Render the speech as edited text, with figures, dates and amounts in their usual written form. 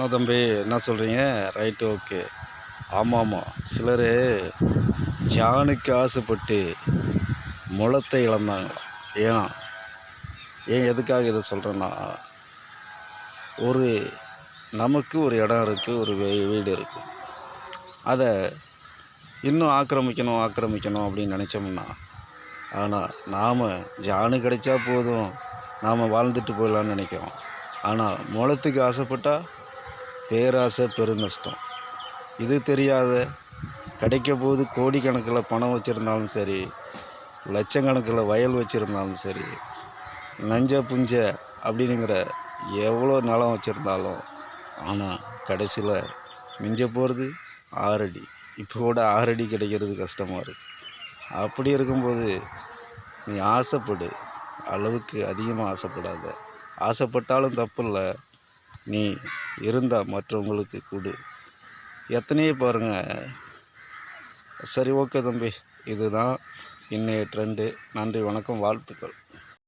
என்ன தம்பி என்ன சொல்கிறீங்க? Right, okay. ஆமாம், சிலர் ஜானுக்கு ஆசைப்பட்டு முளத்தை இழந்தாங்களாம். ஏன் ஏன் எதுக்காக இதை சொல்கிறேன்னா, ஒரு நமக்கு ஒரு இடம் இருக்குது, ஒரு வீடு இருக்குது. அதை இன்னும் ஆக்கிரமிக்கணும் அப்படின்னு நினச்சோம்னா, ஆனால் நாம் ஜானு கிடைச்சா போதும், நாம் வாழ்ந்துட்டு போயிடலான்னு நினைக்கிறோம். ஆனால் முளத்துக்கு ஆசைப்பட்டால் பேராசை பெருநஷ்டம். இது தெரியாத கிடைக்க போது கோடிக்கணக்கில் பணம் வச்சுருந்தாலும் சரி, லட்சக்கணக்கில் வயல் வச்சுருந்தாலும் சரி, நஞ்ச புஞ்ச அப்படிங்கிற எவ்வளோ நிலம் வச்சுருந்தாலும், ஆனால் கடைசியில் மிஞ்ச போகிறது 6 அடி. இப்போ கூட 6 அடி கிடைக்கிறது கஷ்டமாக இருக்குது. அப்படி இருக்கும்போது நீ ஆசைப்படு, அளவுக்கு அதிகமாக ஆசைப்படாத. ஆசைப்பட்டாலும் தப்பு இல்லை, நீ இருந்தால் மற்றவங்களுக்கு கொடு. எத்தனையோ பாருங்கள். சரி, ஓகே தம்பி, இதுதான் இன்றைய ட்ரெண்டு. நன்றி, வணக்கம், வாழ்த்துக்கள்.